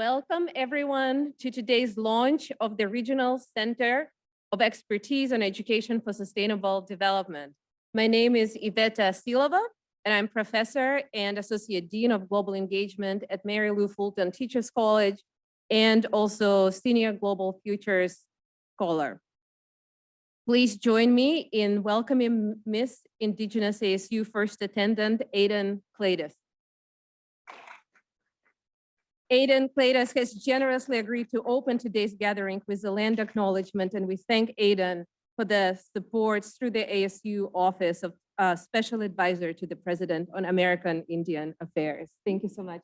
Welcome everyone to today's launch of the Regional Center of Expertise on Education for Sustainable Development. My name is Iveta Silova, and I'm Professor and Associate Dean of Global Engagement at Mary Lou Fulton Teachers College, and also Senior Global Futures Scholar. Please join me in welcoming Miss Indigenous ASU First Attendant, Aiden Cladis. Aiden Cladis has generously agreed to open today's gathering with a land acknowledgement, and we thank Aiden for the support through the ASU Office of Special Advisor to the President on American Indian Affairs. Thank you so much.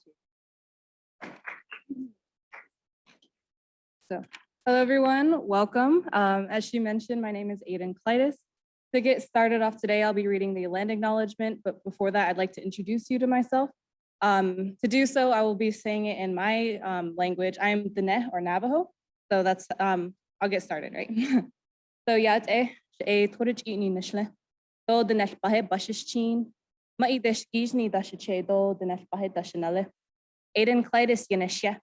So, hello everyone, welcome. As she mentioned, my name is Aiden Cladis. To get started off today, I'll be reading the land acknowledgement, but before that, I'd like to introduce you to myself. To do so, I will be saying it in my language. I'm Diné or Navajo, so that's, I'll get started, right? So yeah, it's torich ni nishle. Do Dinesh bahe bashishchin. Maidesh gijni dashiche do Dinesh bahe dashinale. Aiden Cladis yeneshya.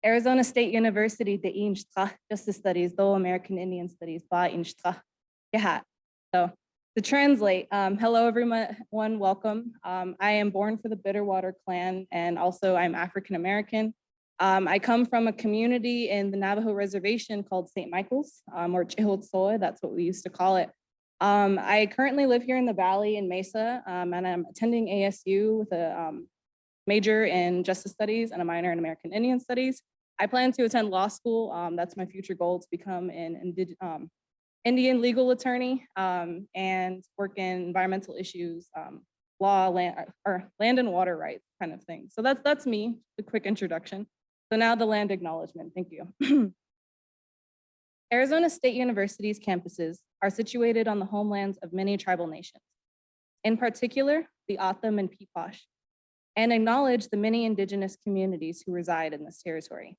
Arizona State University de Inchtra, Justice Studies, though American Indian Studies, ba Inchtra. So to translate, hello everyone, welcome. I am born for the Bitterwater clan, and also I'm African American. I come from a community in the Navajo reservation called St. Michael's, or Chihotsoy, that's what we used to call it. I currently live here in the Valley in Mesa, and I'm attending ASU with a major in Justice Studies and a minor in American Indian Studies. I plan to attend law school. That's my future goal, to become an Indian legal attorney and work in environmental issues, law, land and water rights kind of thing. So that's me, a quick introduction. So now the land acknowledgement, thank you. Arizona State University's campuses are situated on the homelands of many tribal nations, in particular, the O'odham and Pequot, and acknowledge the many indigenous communities who reside in this territory.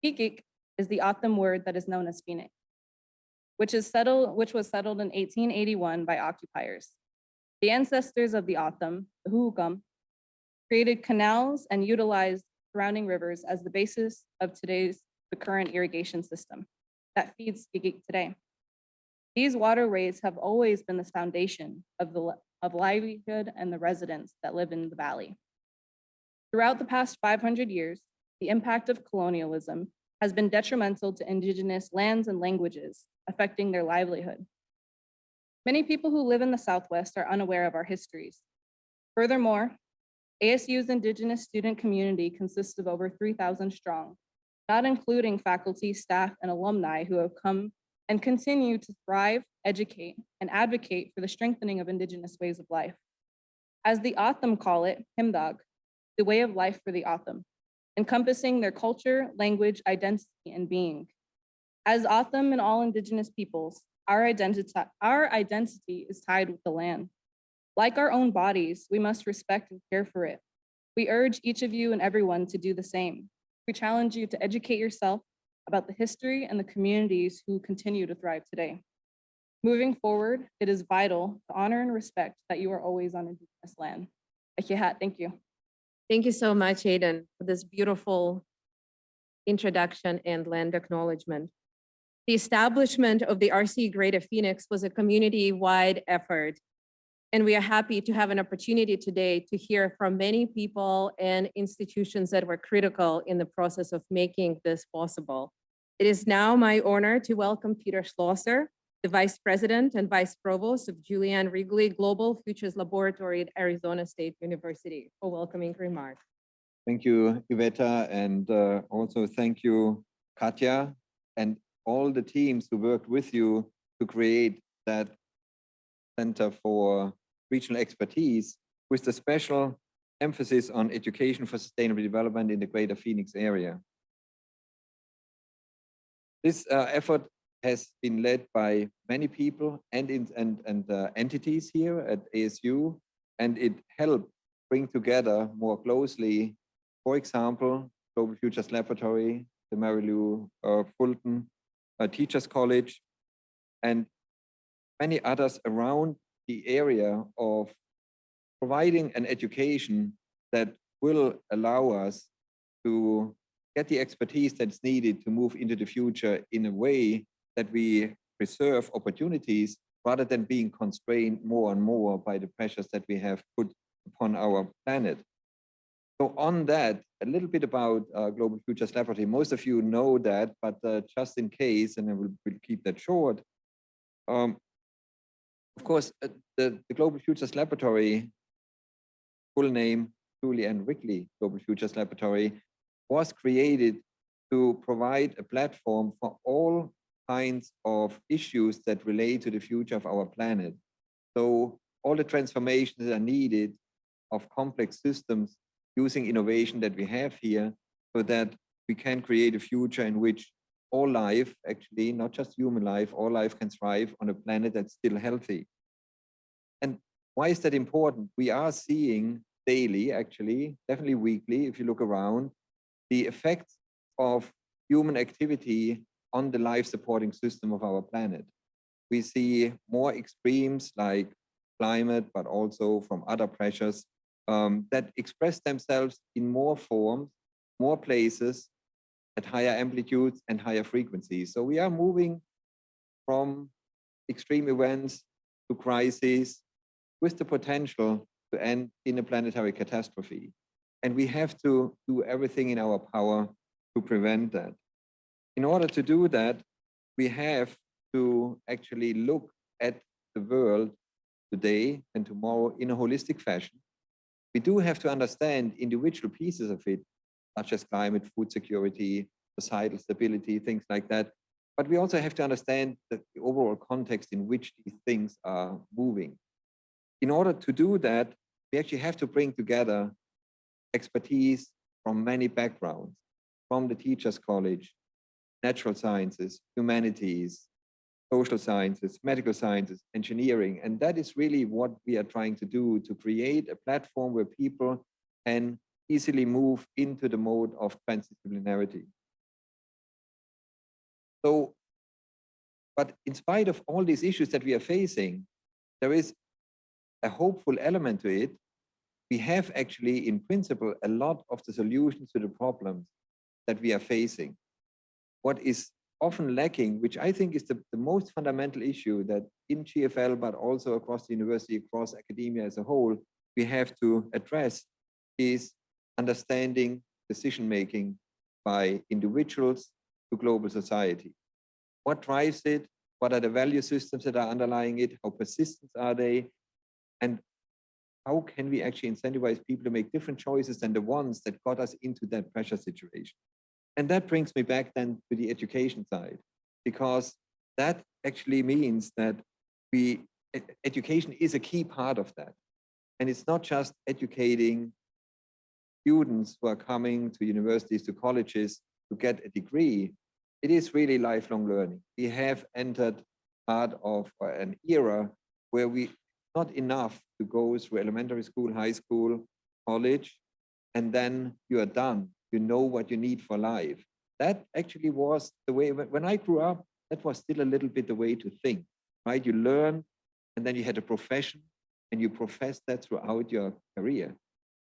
Kikik is the O'odham word that is known as Phoenix, which was settled in 1881 by occupiers. The ancestors of the O'odham, the Huhukam, created canals and utilized surrounding rivers as the basis of the current irrigation system that feeds Kikik today. These waterways have always been the foundation of livelihood and the residents that live in the valley. Throughout the past 500 years, the impact of colonialism has been detrimental to indigenous lands and languages, affecting their livelihood. Many people who live in the Southwest are unaware of our histories. Furthermore, ASU's indigenous student community consists of over 3,000 strong, not including faculty, staff, and alumni who have come and continue to thrive, educate, and advocate for the strengthening of indigenous ways of life. As the O'odham call it, Himdag, the way of life for the O'odham, encompassing their culture, language, identity, and being. As O'odham and all indigenous peoples, our identity is tied with the land. Like our own bodies, we must respect and care for it. We urge each of you and everyone to do the same. We challenge you to educate yourself about the history and the communities who continue to thrive today. Moving forward, it is vital to honor and respect that you are always on indigenous land. Thank you. Thank you so much, Aiden, for this beautiful introduction and land acknowledgement. The establishment of the RCE Greater Phoenix was a community-wide effort, and we are happy to have an opportunity today to hear from many people and institutions that were critical in the process of making this possible. It is now my honor to welcome Peter Schlosser, the Vice President and Vice Provost of Julianne Wrigley Global Futures Laboratory at Arizona State University, for welcoming remarks. Thank you, Iveta, and also thank you, Katya, and all the teams who worked with you to create that Center for Regional Expertise with the special emphasis on education for sustainable development in the Greater Phoenix area. This effort has been led by many people and entities here at ASU, and it helped bring together more closely, for example, Global Futures Laboratory, the Mary Lou Fulton Teachers College, and many others around the area of providing an education that will allow us to get the expertise that's needed to move into the future in a way that we preserve opportunities rather than being constrained more and more by the pressures that we have put upon our planet. So on that, a little bit about Global Futures Laboratory. Most of you know that, but just in case, and I will keep that short. Of course, the Global Futures Laboratory, full name, Julie and Wickley Global Futures Laboratory, was created to provide a platform for all kinds of issues that relate to the future of our planet. So all the transformations that are needed of complex systems using innovation that we have here so that we can create a future in which all life, actually, not just human life, all life can thrive on a planet that's still healthy. And why is that important? We are seeing daily, actually, definitely weekly, if you look around, the effects of human activity on the life supporting system of our planet. We see more extremes like climate, but also from other pressures that express themselves in more forms, more places, at higher amplitudes and higher frequencies. So we are moving from extreme events to crises with the potential to end in a planetary catastrophe. And we have to do everything in our power to prevent that. In order to do that, we have to actually look at the world today and tomorrow in a holistic fashion. We do have to understand individual pieces of it, such as climate, food security, societal stability, things like that. But we also have to understand the overall context in which these things are moving. In order to do that, we actually have to bring together expertise from many backgrounds, from the Teachers College, natural sciences, humanities, social sciences, medical sciences, engineering. And that is really what we are trying to do, to create a platform where people can easily move into the mode of transdisciplinarity. So, but in spite of all these issues that we are facing, there is a hopeful element to it. We have actually, in principle, a lot of the solutions to the problems that we are facing. What is often lacking, which I think is the most fundamental issue that in GFL, but also across the university, across academia as a whole, we have to address, is understanding decision-making by individuals to global society. What drives it? What are the value systems that are underlying it? How persistent are they? And how can we actually incentivize people to make different choices than the ones that got us into that pressure situation? And that brings me back then to the education side, because that actually means that education is a key part of that. And it's not just educating students who are coming to universities, to colleges to get a degree. It is really lifelong learning. We have entered part of an era where not enough to go through elementary school, high school, college, and then you are done. You know what you need for life. That actually was the way, when I grew up, that was still a little bit the way to think, right? You learn, and then you had a profession, and you profess that throughout your career.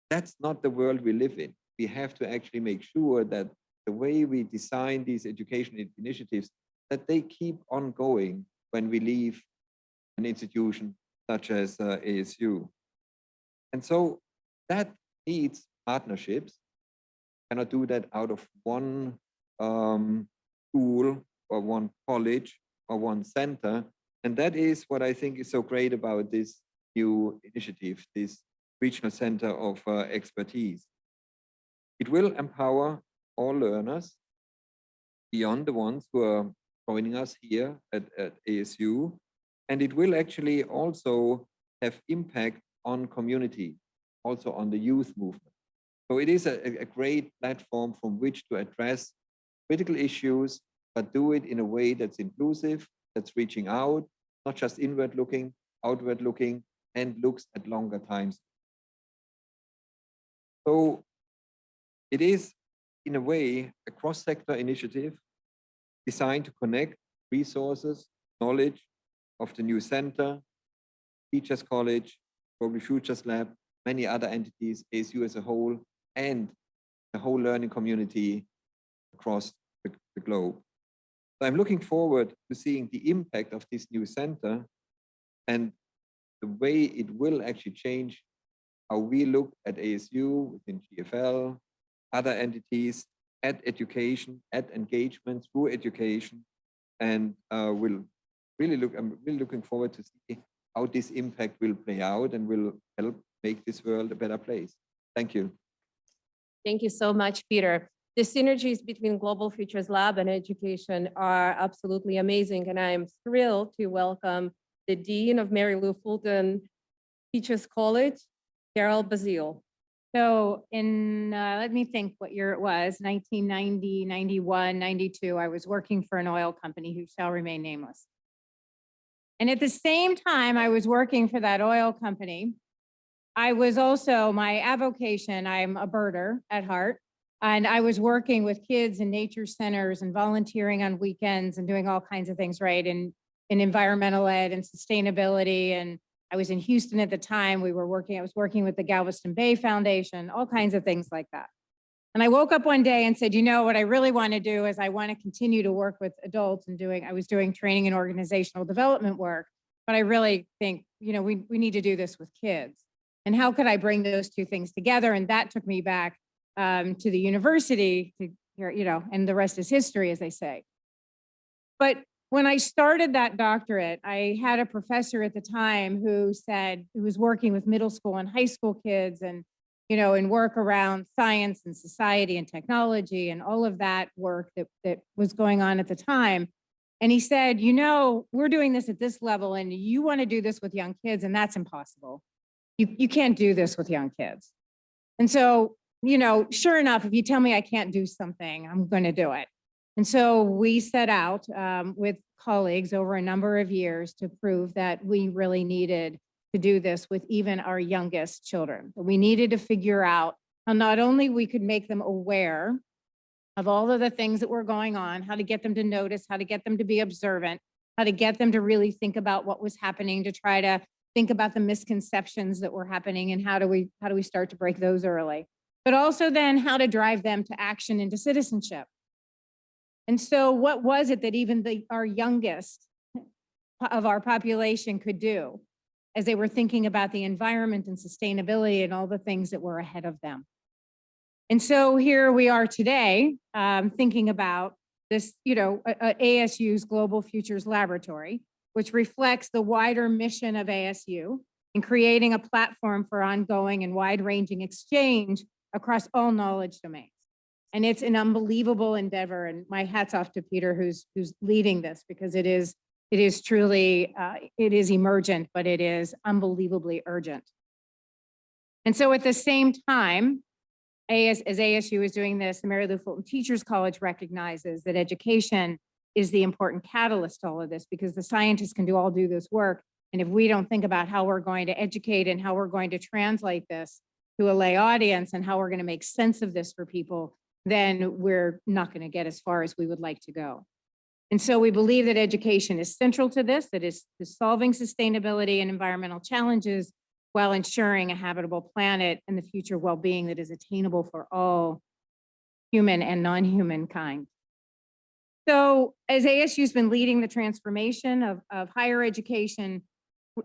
That's not the world we live in. We have to actually make sure that the way we design these education initiatives, that they keep on going when we leave an institution such as ASU. And so that needs partnerships. Cannot do that out of one school or one college or one center. And that is what I think is so great about this new initiative, this regional center of expertise. It will empower all learners beyond the ones who are joining us here at ASU. And it will actually also have impact on community, also on the youth movement. So it is a great platform from which to address critical issues, but do it in a way that's inclusive, that's reaching out, not just inward looking, outward looking, and looks at longer times. So it is, in a way, a cross-sector initiative designed to connect resources, knowledge of the new center, Teachers College, Global Futures Lab, many other entities, ASU as a whole, and the whole learning community across the globe. So I'm looking forward to seeing the impact of this new center and the way it will actually change how we look at ASU within GFL, other entities, at education, at engagement through education, and I'm really looking forward to see how this impact will play out and will help make this world a better place. Thank you. Thank you so much, Peter. The synergies between Global Futures Lab and education are absolutely amazing, and I am thrilled to welcome the Dean of Mary Lou Fulton Teachers College, Carol Bazile. So let me think what year it was, 1990, 91, 92, I was working for an oil company who shall remain nameless. And at the same time I was working for that oil company, I was also, my avocation, I'm a birder at heart, and I was working with kids in nature centers and volunteering on weekends and doing all kinds of things, right, in environmental ed and sustainability. And I was in Houston at the time. I was working with the Galveston Bay Foundation, all kinds of things like that. And I woke up one day and said, you know, what I really want to do is I want to continue to work with adults and I was doing training and organizational development work, but I really think, you know, we need to do this with kids. And how could I bring those two things together? And that took me back to the university, and the rest is history, as they say. But when I started that doctorate, I had a professor at the time who was working with middle school and high school kids and, and work around science and society and technology and all of that work that was going on at the time. And he said, we're doing this at this level and you want to do this with young kids, and that's impossible. You can't do this with young kids. And so, sure enough, if you tell me I can't do something, I'm going to do it. And so we set out with colleagues over a number of years to prove that we really needed to do this with even our youngest children. We needed to figure out how not only we could make them aware of all of the things that were going on, how to get them to notice, how to get them to be observant, how to get them to really think about what was happening, to try to think about the misconceptions that were happening and how do we start to break those early, but also then how to drive them to action and to citizenship. And so what was it that even our youngest of our population could do as they were thinking about the environment and sustainability and all the things that were ahead of them? And so here we are today thinking about this, ASU's Global Futures Laboratory, which reflects the wider mission of ASU in creating a platform for ongoing and wide-ranging exchange across all knowledge domains. And it's an unbelievable endeavor. And my hat's off to Peter, who's leading this, because it is truly, it is emergent, but it is unbelievably urgent. And so at the same time, as ASU is doing this, the Mary Lou Fulton Teachers College recognizes that education is the important catalyst to all of this, because the scientists can all do this work. And if we don't think about how we're going to educate and how we're going to translate this to a lay audience and how we're going to make sense of this for people, then we're not going to get as far as we would like to go. And so we believe that education is central to this, that is solving sustainability and environmental challenges while ensuring a habitable planet and the future well-being that is attainable for all human and non-human kind. So as ASU's been leading the transformation of higher education,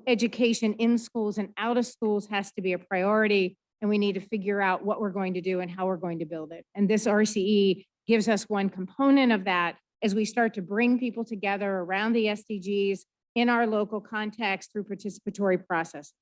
education in schools and out of schools has to be a priority, and we need to figure out what we're going to do and how we're going to build it. And this RCE gives us one component of that as we start to bring people together around the SDGs in our local context through participatory process.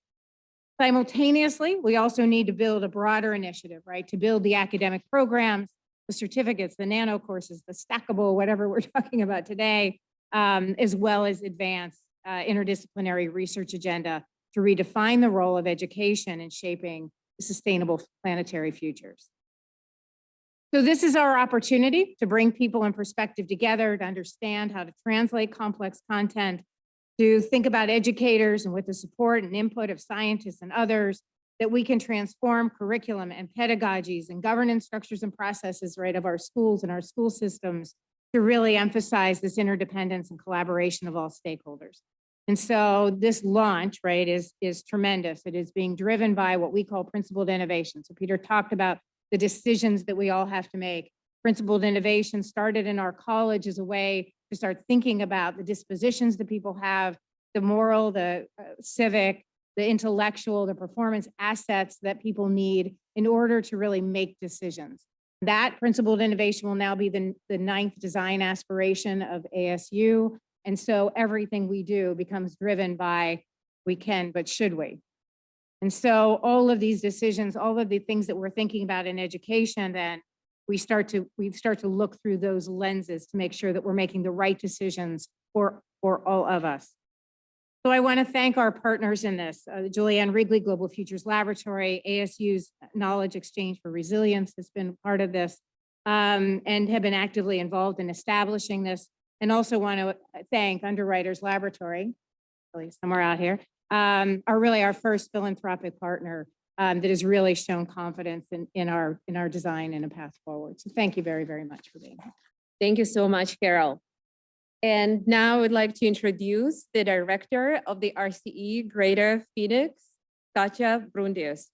Simultaneously, we also need to build a broader initiative, right? To build the academic programs, the certificates, the nano courses, the stackable, whatever we're talking about today, as well as advance interdisciplinary research agenda to redefine the role of education in shaping sustainable planetary futures. So this is our opportunity to bring people and perspective together, to understand how to translate complex content, to think about educators, and with the support and input of scientists and others, that we can transform curriculum and pedagogies and governance structures and processes, right, of our schools and our school systems to really emphasize this interdependence and collaboration of all stakeholders. And so this launch, right, is tremendous. It is being driven by what we call principled innovation. So Peter talked about the decisions that we all have to make. Principled innovation started in our college as a way to start thinking about the dispositions that people have, the moral, the civic, the intellectual, the performance assets that people need in order to really make decisions. That principled innovation will now be the 9th design aspiration of ASU. And so everything we do becomes driven by, we can, but should we? And so all of these decisions, all of the things that we're thinking about in education, then we start to look through those lenses to make sure that we're making the right decisions for all of us. So I want to thank our partners in this, Julianne Wrigley Global Futures Laboratory, ASU's Knowledge Exchange for Resilience has been part of this, and have been actively involved in establishing this. And also want to thank Underwriters Laboratory, really somewhere out here, our first philanthropic partner that has really shown confidence in our design and a path forward. So thank you very, very much for being here. Thank you so much, Carol. And now I would like to introduce the director of the RCE Greater Phoenix, Katja Brundius.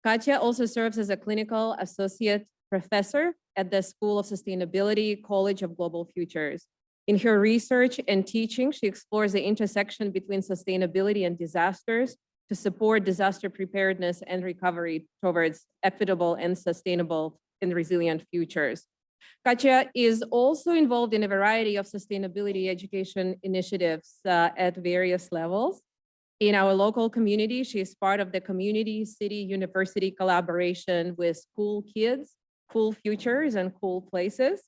Katja also serves as a clinical associate professor at the School of Sustainability, College of Global Futures. In her research and teaching, she explores the intersection between sustainability and disasters to support disaster preparedness and recovery towards equitable and sustainable and resilient futures. Katja is also involved in a variety of sustainability education initiatives at various levels. In our local community, she is part of the community city university collaboration with Cool Kids, Cool Futures, and Cool Places.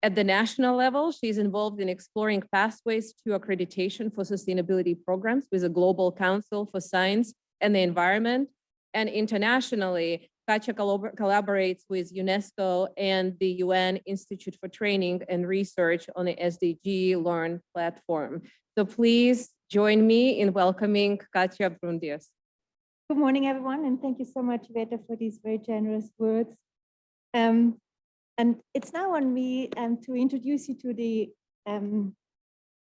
At the national level, she's involved in exploring pathways to accreditation for sustainability programs with the Global Council for Science and the Environment. And internationally, Katja collaborates with UNESCO and the UN Institute for Training and Research on the SDG Learn platform. So please join me in welcoming Katja Brundius. Good morning, everyone, and thank you so much, Veta, for these very generous words. And it's now on me to introduce you to the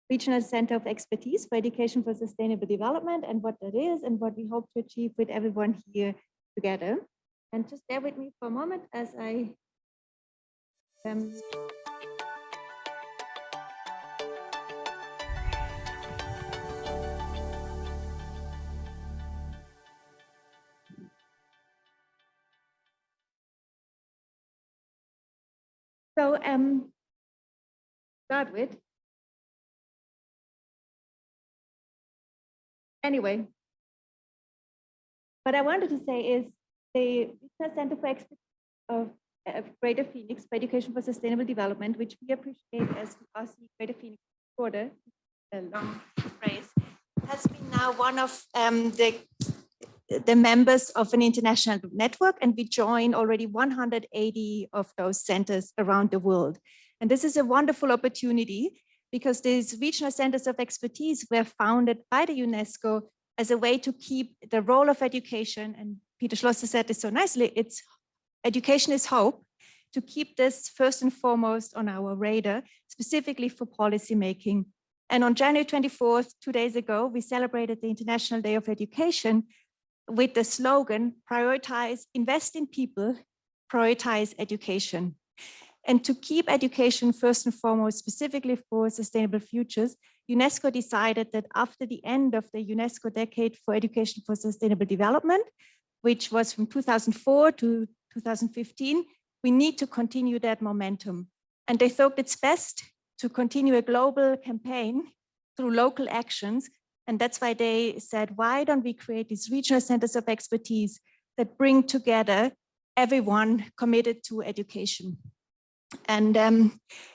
Regional Center of Expertise for Education for Sustainable Development and what that is and what we hope to achieve with everyone here together. And just bear with me for a moment as I start with. Anyway, what I wanted to say is the Regional Center for Expertise of Greater Phoenix for Education for Sustainable Development, which we appreciate as the RCE Greater Phoenix quarter, a long phrase, has been now one of the members of an international network, and we join already 180 of those centers around the world. And this is a wonderful opportunity because these regional centers of expertise were founded by the UNESCO as a way to keep the role of education, and Peter Schlosser said this so nicely, it's education is hope, to keep this first and foremost on our radar, specifically for policymaking. And on January 24th, 2 days ago, we celebrated the International Day of Education with the slogan, prioritize, invest in people, prioritize education. And to keep education first and foremost, specifically for sustainable futures, UNESCO decided that after the end of the UNESCO Decade for Education for Sustainable Development, which was from 2004 to 2015, we need to continue that momentum. And they thought it's best to continue a global campaign through local actions. And that's why they said, why don't we create these regional centers of expertise that bring together everyone committed to education? And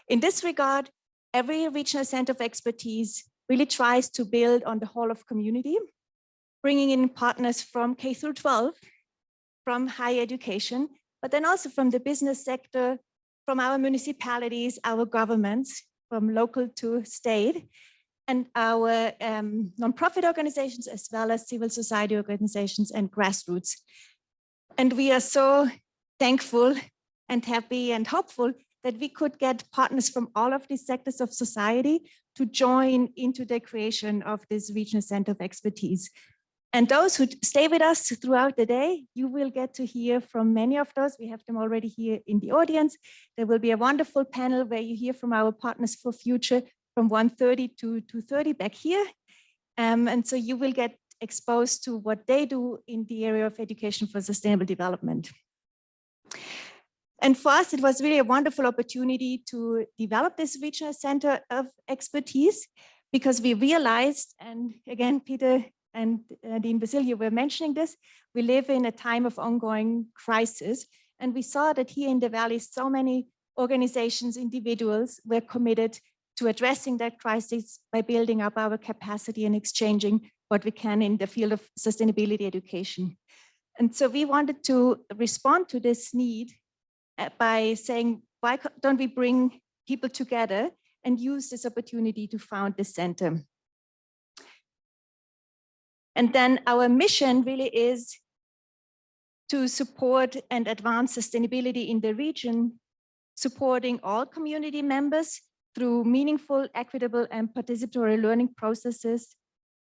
in this regard, every regional center of expertise really tries to build on the whole of community, bringing in partners from K through 12, from higher education, but then also from the business sector, from our municipalities, our governments, from local to state, and our nonprofit organizations, as well as civil society organizations and grassroots. And we are so thankful and happy and hopeful that we could get partners from all of these sectors of society to join into the creation of this regional center of expertise. And those who stay with us throughout the day, you will get to hear from many of those. We have them already here in the audience. There will be a wonderful panel where you hear from our Partners for Future from 1:30 to 2:30 back here. And so you will get exposed to what they do in the area of education for sustainable development. And for us, it was really a wonderful opportunity to develop this regional center of expertise, because we realized, and again, Peter and Dean Basilio were mentioning this, we live in a time of ongoing crisis. And we saw that here in the Valley, so many organizations, individuals were committed to addressing that crisis by building up our capacity and exchanging what we can in the field of sustainability education. And so we wanted to respond to this need by saying, why don't we bring people together and use this opportunity to found this center? And then our mission really is to support and advance sustainability in the region, supporting all community members through meaningful, equitable, and participatory learning processes,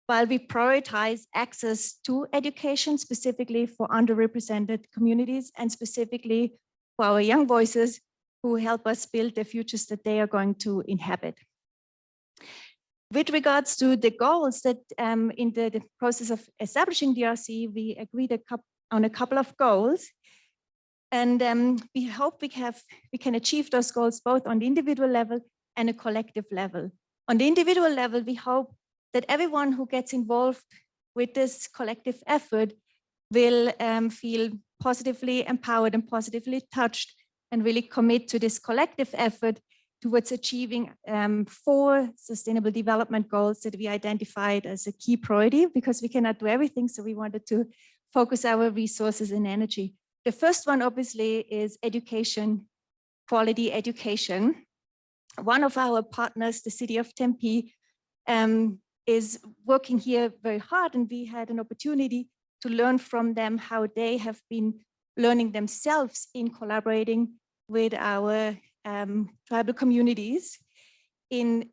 while we prioritize access to education, specifically for underrepresented communities, and specifically for our young voices who help us build the futures that they are going to inhabit. With regards to the goals that in the process of establishing the RCE, we agreed on a couple of goals. And we hope we can achieve those goals both on the individual level and a collective level. On the individual level, we hope that everyone who gets involved with this collective effort will feel positively empowered and positively touched, and really commit to this collective effort towards achieving 4 sustainable development goals that we identified as a key priority, because we cannot do everything. So we wanted to focus our resources and energy. The first one, obviously, is education, quality education. One of our partners, the city of Tempe, is working here very hard, and we had an opportunity to learn from them how they have been learning themselves in collaborating with our tribal communities in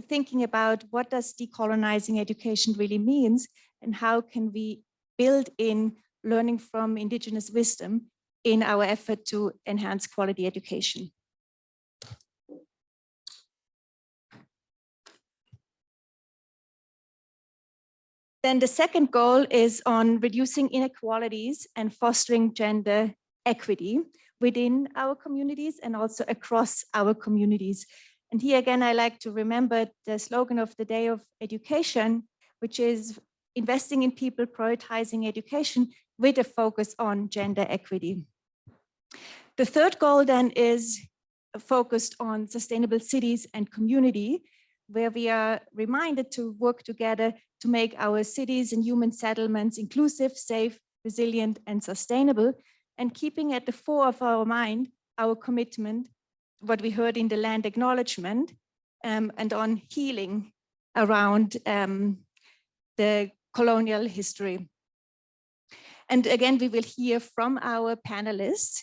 thinking about what does decolonizing education really means, and how can we build in learning from indigenous wisdom in our effort to enhance quality education. Then the second goal is on reducing inequalities and fostering gender equity within our communities and also across our communities. And here again, I like to remember the slogan of the Day of Education, which is investing in people, prioritizing education with a focus on gender equity. The third goal then is focused on sustainable cities and community, where we are reminded to work together to make our cities and human settlements inclusive, safe, resilient, and sustainable, and keeping at the fore of our mind our commitment, what we heard in the land acknowledgement, and on healing around the colonial history. And again, we will hear from our panelists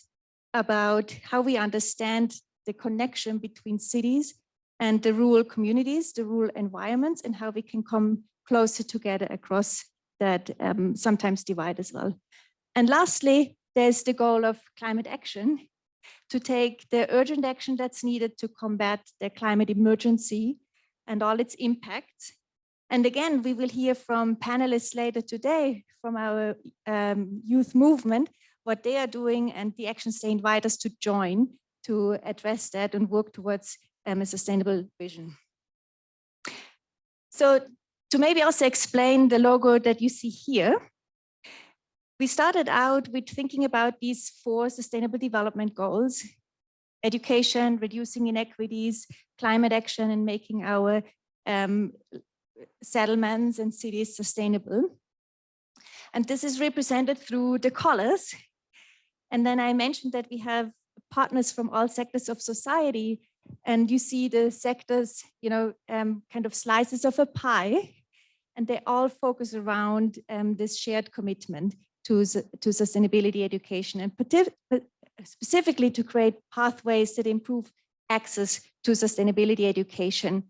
about how we understand the connection between cities and the rural communities, the rural environments, and how we can come closer together across that sometimes divide as well. And lastly, there's the goal of climate action, to take the urgent action that's needed to combat the climate emergency and all its impacts. And again, we will hear from panelists later today from our youth movement, what they are doing and the actions they invite us to join to address that and work towards a sustainable vision. So to maybe also explain the logo that you see here, we started out with thinking about these 4 sustainable development goals: education, reducing inequities, climate action, and making our settlements and cities sustainable. And this is represented through the colors. And then I mentioned that we have partners from all sectors of society, and you see the sectors, kind of slices of a pie, and they all focus around this shared commitment to sustainability education, and specifically to create pathways that improve access to sustainability education.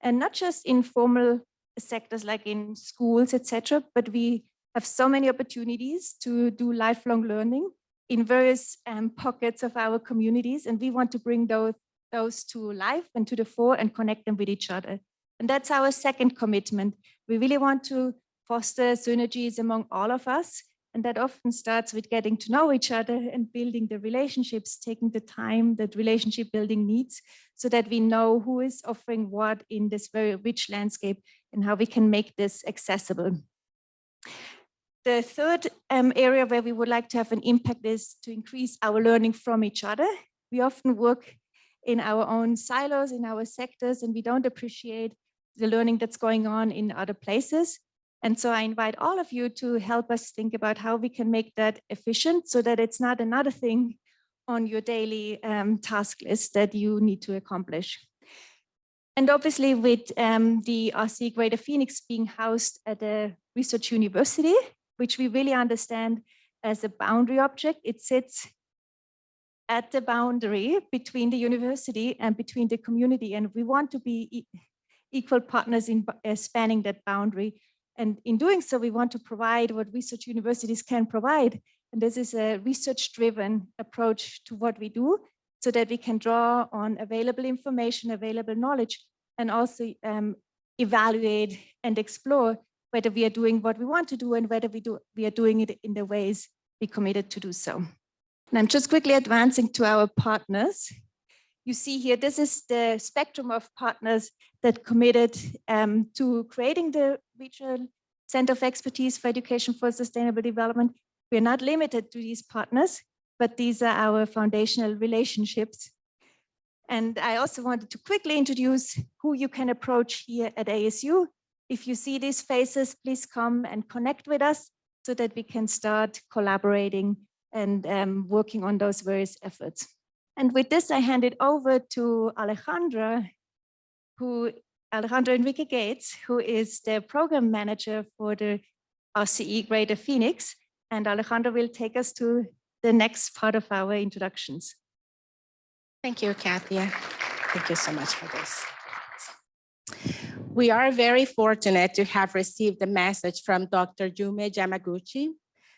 And not just in formal sectors like in schools, etc., but we have so many opportunities to do lifelong learning in various pockets of our communities. And we want to bring those to life and to the fore and connect them with each other. And that's our second commitment. We really want to foster synergies among all of us. And that often starts with getting to know each other and building the relationships, taking the time that relationship building needs so that we know who is offering what in this very rich landscape and how we can make this accessible. The third area where we would like to have an impact is to increase our learning from each other. We often work in our own silos, in our sectors, and we don't appreciate the learning that's going on in other places. And so I invite all of you to help us think about how we can make that efficient so that it's not another thing on your daily task list that you need to accomplish. And obviously with the RCE Greater Phoenix being housed at a research university, which we really understand as a boundary object, it sits at the boundary between the university and between the community. And we want to be equal partners in spanning that boundary. And in doing so, we want to provide what research universities can provide. And this is a research-driven approach to what we do so that we can draw on available information, available knowledge, and also evaluate and explore whether we are doing what we want to do and whether we are doing it in the ways we committed to do so. And I'm just quickly advancing to our partners. You see here, this is the spectrum of partners that committed to creating the Regional Center of Expertise for Education for Sustainable Development. We're not limited to these partners, but these are our foundational relationships. And I also wanted to quickly introduce who you can approach here at ASU. If you see these faces, please come and connect with us so that we can start collaborating and working on those various efforts. And with this, I hand it over to Alejandra Enrique Gates, who is the program manager for the RCE Greater Phoenix. And Alejandra will take us to the next part of our introductions. Thank you, Katia. Thank you so much for this. We are very fortunate to have received a message from Dr. Yume Yamaguchi,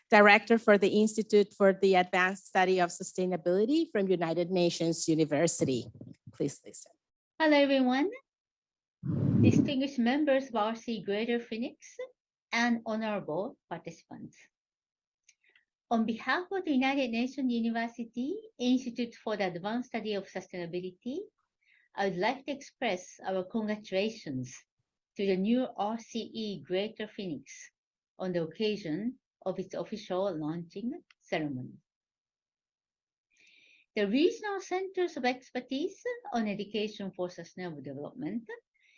Director for the Institute for the Advanced Study of Sustainability from United Nations University. Please listen. Hello, everyone. Distinguished members of RCE Greater Phoenix and honorable participants. On behalf of the United Nations University Institute for the Advanced Study of Sustainability, I would like to express our congratulations to the new RCE Greater Phoenix on the occasion of its official launching ceremony. The Regional Centers of Expertise on Education for Sustainable Development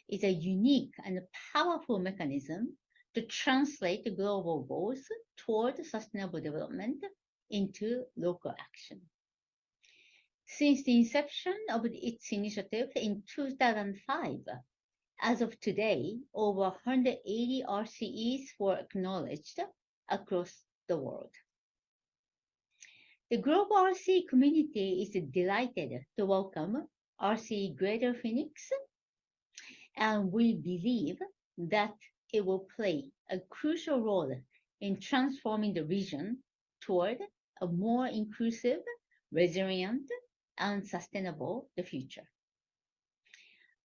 is a unique and powerful mechanism to translate the global goals toward sustainable development into local action. Since the inception of its initiative in 2005, as of today, over 180 RCEs were acknowledged across the world. The global RCE community is delighted to welcome RCE Greater Phoenix, and we believe that it will play a crucial role in transforming the region toward a more inclusive, resilient, and sustainable future.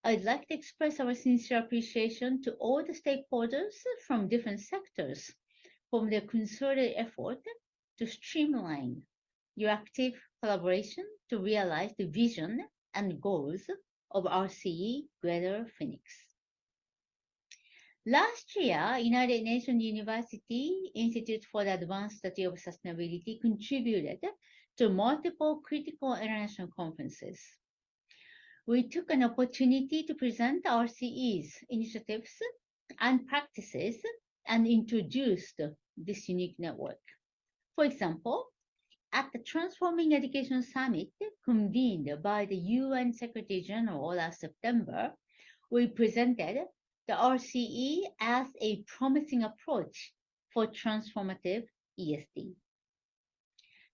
I'd like to express our sincere appreciation to all the stakeholders from different sectors for their concerted effort to streamline your active collaboration to realize the vision and goals of RCE Greater Phoenix. Last year, United Nations University Institute for the Advanced Study of Sustainability contributed to multiple critical international conferences. We took an opportunity to present RCE's initiatives and practices and introduced this unique network. For example, at the Transforming Education Summit convened by the UN Secretary General last September, we presented the RCE as a promising approach for transformative ESD.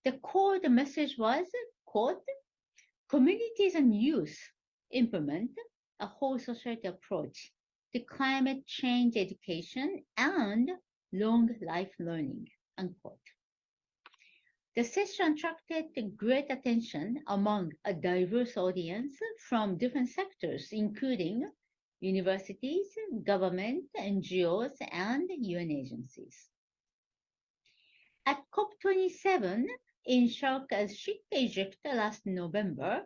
The core the message was, quote, communities and youth implement a whole society approach to climate change education and long life learning, unquote. The session attracted great attention among a diverse audience from different sectors, including universities, government, NGOs, and UN agencies. At COP27 in Sharm el-Sheikh, Egypt last November,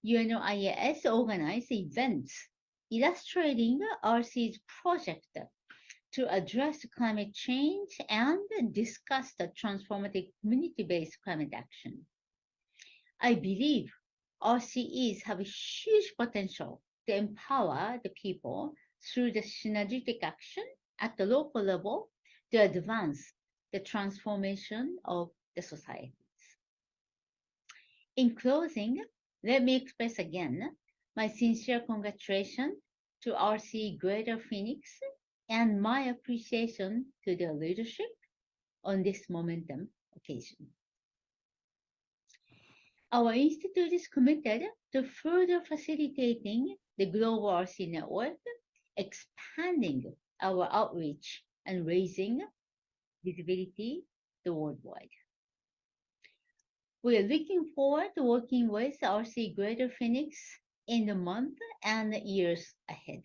UNOIAS organized events illustrating RCE's project to address climate change and discuss the transformative community-based climate action. I believe RCEs have a huge potential to empower the people through the synergetic action at the local level to advance the transformation of the societies. In closing, let me express again my sincere congratulations to RCE Greater Phoenix and my appreciation to their leadership on this momentum occasion. Our institute is committed to further facilitating the global RCE network, expanding our outreach and raising visibility worldwide. We are looking forward to working with RCE Greater Phoenix in the month and years ahead.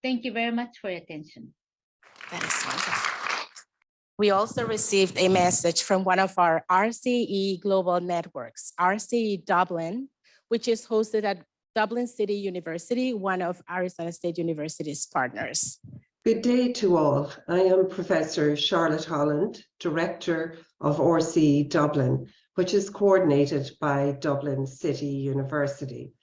Thank you very much for your attention. That is wonderful. We also received a message from one of our RCE global networks, RCE Dublin, which is hosted at Dublin City University, one of Arizona State University's partners. Good day to all. I am Professor Charlotte Holland, Director of RCE Dublin, which is coordinated by Dublin City University.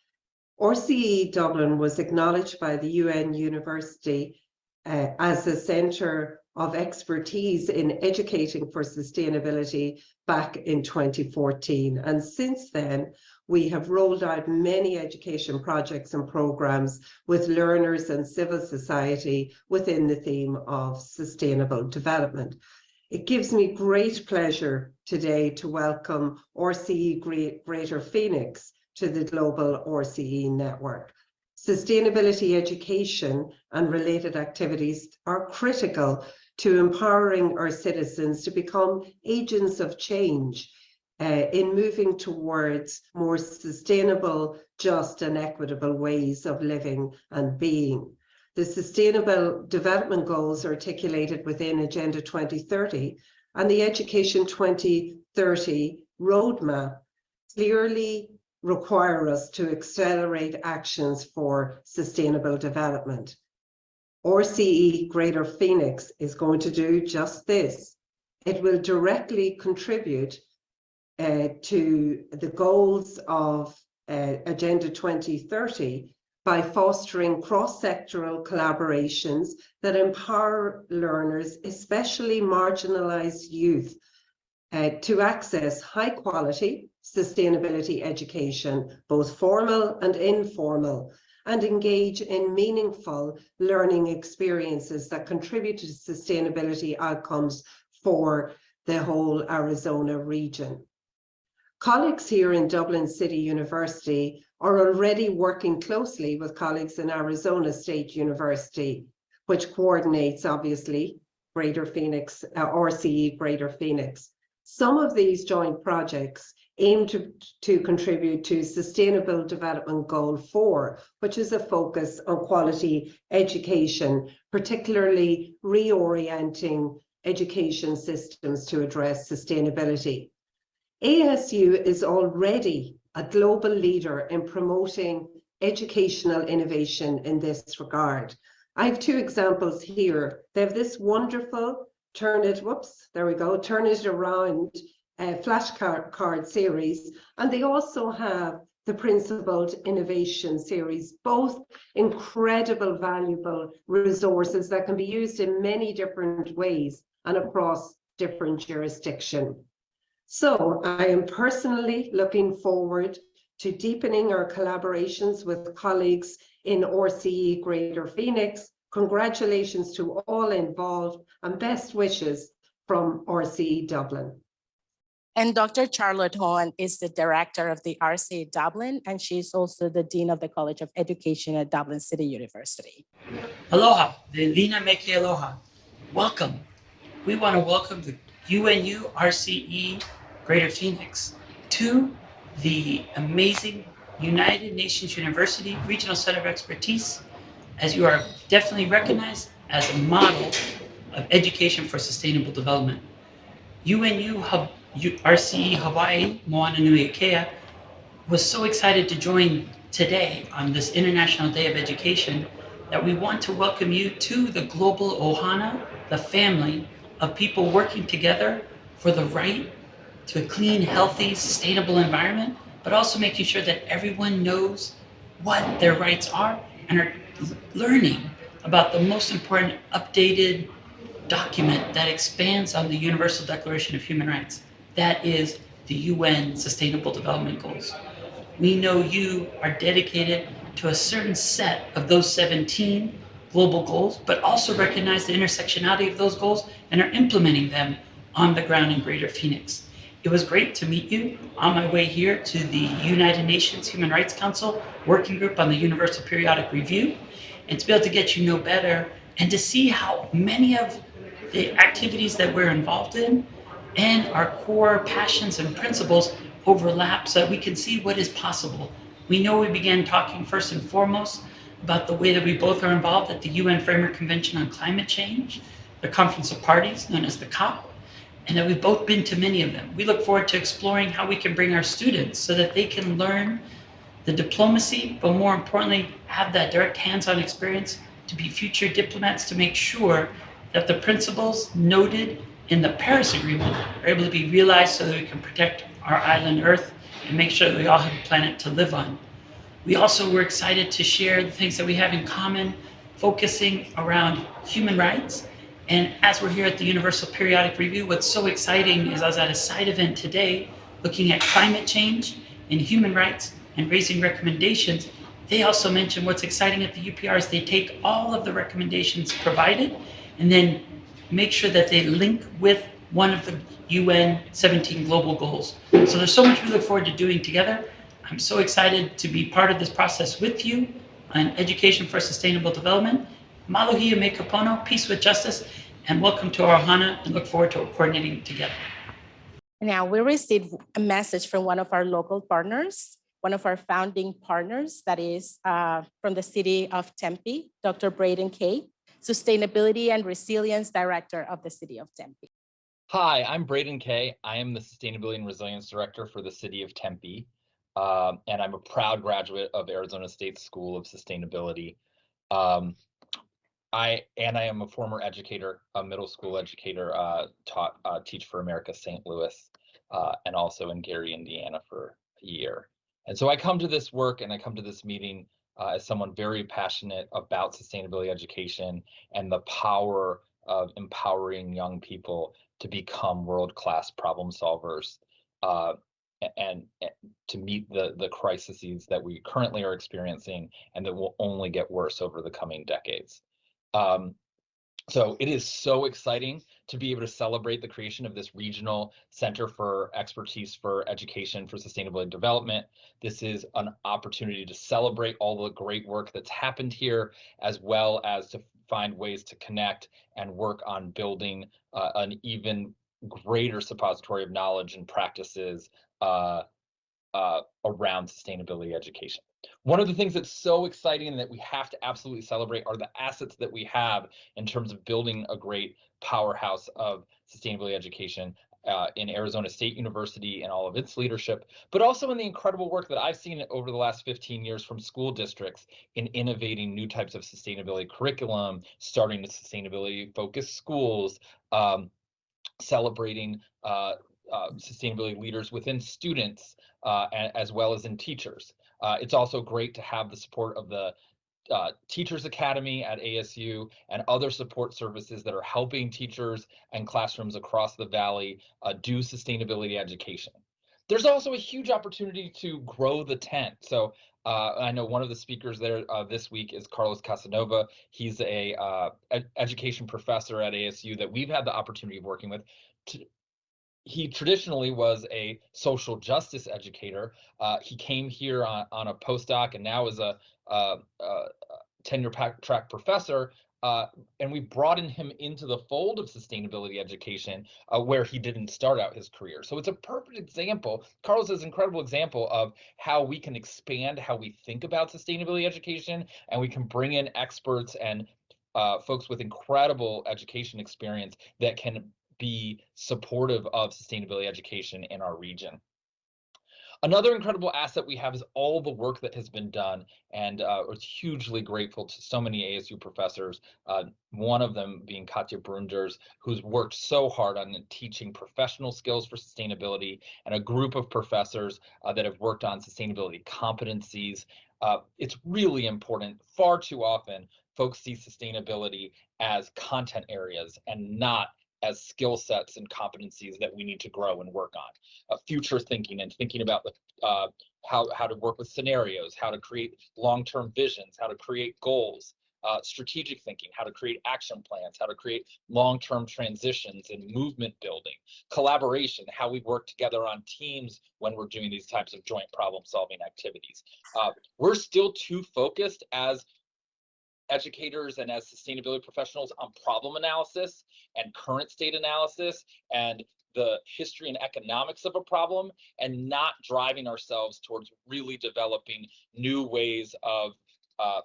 RCE Dublin was acknowledged by the UN University as a centre of expertise in educating for sustainability back in 2014. And since then, we have rolled out many education projects and programs with learners and civil society within the theme of sustainable development. It gives me great pleasure today to welcome RCE Greater Phoenix to the global RCE network. Sustainability education and related activities are critical to empowering our citizens to become agents of change in moving towards more sustainable, just and equitable ways of living and being. The Sustainable Development Goals articulated within Agenda 2030 and the Education 2030 roadmap clearly require us to accelerate actions for sustainable development. RCE Greater Phoenix is going to do just this. It will directly contribute to the goals of Agenda 2030 by fostering cross-sectoral collaborations that empower learners, especially marginalized youth, to access high-quality sustainability education, both formal and informal, and engage in meaningful learning experiences that contribute to sustainability outcomes for the whole Arizona region. Colleagues here in Dublin City University are already working closely with colleagues in Arizona State University, which coordinates, obviously, Greater Phoenix, RCE Greater Phoenix. Some of these joint projects aim to contribute to Sustainable Development Goal 4, which is a focus on quality education, particularly reorienting education systems to address sustainability. ASU is already a global leader in promoting educational innovation in this regard. I have two examples here. They have this wonderful turn it around flashcard series, and they also have the Principled Innovation series, both incredible, valuable resources that can be used in many different ways and across different jurisdictions. So I am personally looking forward to deepening our collaborations with colleagues in RCE Greater Phoenix. Congratulations to all involved and best wishes from RCE Dublin. And Dr. Charlotte Horn is the director of the RCE Dublin, and she's also the Dean of the College of Education at Dublin City University. Aloha, Velina Meke Aloha. Welcome. We want to welcome the UNU RCE Greater Phoenix to the amazing United Nations University Regional Center of Expertise, as you are definitely recognized as a model of education for sustainable development. UNU RCE Hawaii Moana Nui Akea was so excited to join today on this International Day of Education that we want to welcome you to the global ohana, the family of people working together for the right to a clean, healthy, sustainable environment, but also making sure that everyone knows what their rights are and are learning about the most important updated document that expands on the Universal Declaration of Human Rights. That is the UN Sustainable Development Goals. We know you are dedicated to a certain set of those 17 global goals, but also recognize the intersectionality of those goals and are implementing them on the ground in Greater Phoenix. It was great to meet you on my way here to the United Nations Human Rights Council Working Group on the Universal Periodic Review, and to be able to get you know better and to see how many of the activities that we're involved in and our core passions and principles overlap so that we can see what is possible. We know we began talking first and foremost about the way that we both are involved at the UN Framework Convention on Climate Change, the Conference of Parties known as the COP, and that we've both been to many of them. We look forward to exploring how we can bring our students so that they can learn the diplomacy, but more importantly, have that direct hands-on experience to be future diplomats to make sure that the principles noted in the Paris Agreement are able to be realized so that we can protect our island Earth and make sure that we all have a planet to live on. We also were excited to share the things that we have in common, focusing around human rights. And as we're here at the Universal Periodic Review, what's so exciting is I was at a side event today looking at climate change and human rights and raising recommendations. They also mentioned what's exciting at the UPR is they take all of the recommendations provided and then make sure that they link with one of the UN 17 global goals. So there's so much we look forward to doing together. I'm so excited to be part of this process with you on education for sustainable development. Malohi me kapono, peace with justice, and welcome to our ohana, and look forward to coordinating together. Now, we received a message from one of our local partners, one of our founding partners, that is from the city of Tempe, Dr. Braden Kay, Sustainability and Resilience Director of the city of Tempe. Hi, I'm Braden Kay. I am the Sustainability and Resilience Director for the city of Tempe, and I'm a proud graduate of Arizona State School of Sustainability. I am a former educator, a middle school educator, taught Teach for America St. Louis, and also in Gary, Indiana for a year. And so I come to this work and I come to this meeting as someone very passionate about sustainability education and the power of empowering young people to become world-class problem solvers and to meet the crises that we currently are experiencing and that will only get worse over the coming decades. So it is so exciting to be able to celebrate the creation of this regional center for expertise for education for sustainable development. This is an opportunity to celebrate all the great work that's happened here, as well as to find ways to connect and work on building an even greater suppository of knowledge and practices around sustainability education. One of the things that's so exciting and that we have to absolutely celebrate are the assets that we have in terms of building a great powerhouse of sustainability education in Arizona State University and all of its leadership, but also in the incredible work that I've seen over the last 15 years from school districts in innovating new types of sustainability curriculum, starting to sustainability focused schools, celebrating sustainability leaders within students as well as in teachers. It's also great to have the support of the Teachers Academy at ASU and other support services that are helping teachers and classrooms across the valley do sustainability education. There's also a huge opportunity to grow the tent. So I know one of the speakers there this week is Carlos Casanova. He's a education professor at ASU that we've had the opportunity of working with. he traditionally was a social justice educator. He came here on a postdoc and now is a tenure track professor. And we brought him into the fold of sustainability education where he didn't start out his career. So it's a perfect example. Carlos is an incredible example of how we can expand how we think about sustainability education, and we can bring in experts and folks with incredible education experience that can be supportive of sustainability education in our region. Another incredible asset we have is all the work that has been done, and we're hugely grateful to so many ASU professors, one of them being Katja Brunders, who's worked so hard on teaching professional skills for sustainability, and a group of professors that have worked on sustainability competencies. It's really important. Far too often, folks see sustainability as content areas and not as skill sets and competencies that we need to grow and work on. Future thinking and thinking about how to work with scenarios, how to create long-term visions, how to create goals, strategic thinking, how to create action plans, how to create long-term transitions and movement building, collaboration, how we work together on teams when we're doing these types of joint problem-solving activities. We're still too focused as educators and as sustainability professionals on problem analysis and current state analysis and the history and economics of a problem, and not driving ourselves towards really developing new ways of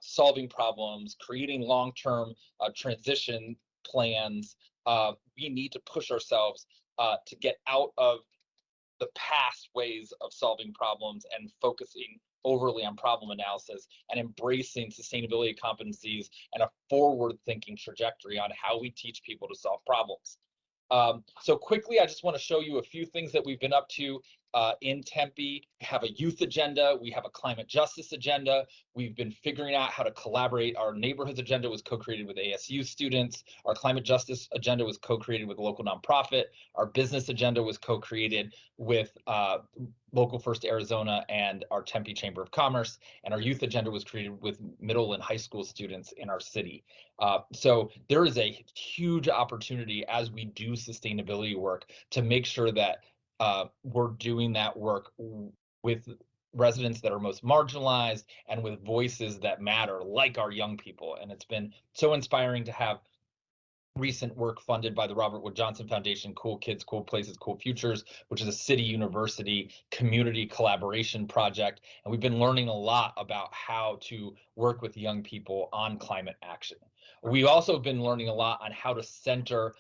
solving problems, creating long-term transition plans. We need to push ourselves to get out of the past ways of solving problems and focusing overly on problem analysis and embracing sustainability competencies and a forward-thinking trajectory on how we teach people to solve problems. So quickly, I just want to show you a few things that we've been up to in Tempe. We have a youth agenda. We have a climate justice agenda. We've been figuring out how to collaborate. Our neighborhoods agenda was co-created with ASU students. Our climate justice agenda was co-created with a local nonprofit. Our business agenda was co-created with Local First Arizona and our Tempe Chamber of Commerce. And our youth agenda was created with middle and high school students in our city. So there is a huge opportunity as we do sustainability work to make sure that we're doing that work with residents that are most marginalized and with voices that matter, like our young people. And it's been so inspiring to have recent work funded by the Robert Wood Johnson Foundation, Cool Kids, Cool Places, Cool Futures, which is a city university community collaboration project. And we've been learning a lot about how to work with young people on climate action. We've also been learning a lot on how to center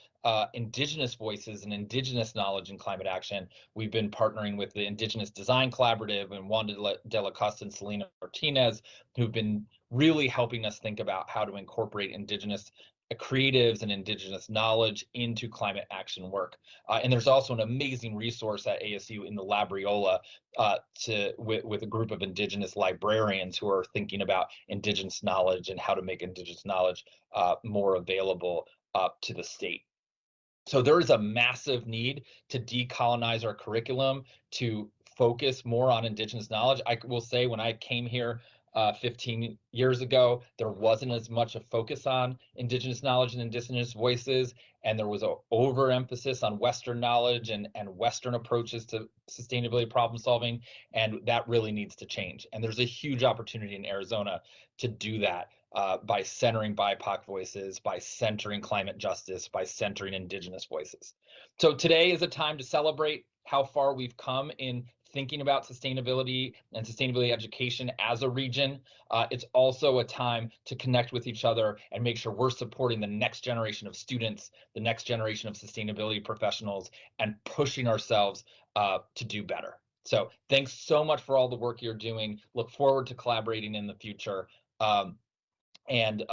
Indigenous voices and Indigenous knowledge in climate action. We've been partnering with the Indigenous Design Collaborative and Wanda de la Costa and Selena Martinez, who've been really helping us think about how to incorporate Indigenous creatives and Indigenous knowledge into climate action work. And there's also an amazing resource at ASU in the Labriola with a group of Indigenous librarians who are thinking about Indigenous knowledge and how to make Indigenous knowledge more available to the state. So there is a massive need to decolonize our curriculum to focus more on Indigenous knowledge. I will say when I came here 15 years ago, there wasn't as much a focus on Indigenous knowledge and Indigenous voices, and there was an overemphasis on Western knowledge and Western approaches to sustainability problem solving, and that really needs to change. And there's a huge opportunity in Arizona to do that by centering BIPOC voices, by centering climate justice, by centering Indigenous voices. So today is a time to celebrate how far we've come in thinking about sustainability and sustainability education as a region. It's also a time to connect with each other and make sure we're supporting the next generation of students, the next generation of sustainability professionals, and pushing ourselves to do better. So thanks so much for all the work you're doing. Look forward to collaborating in the future, and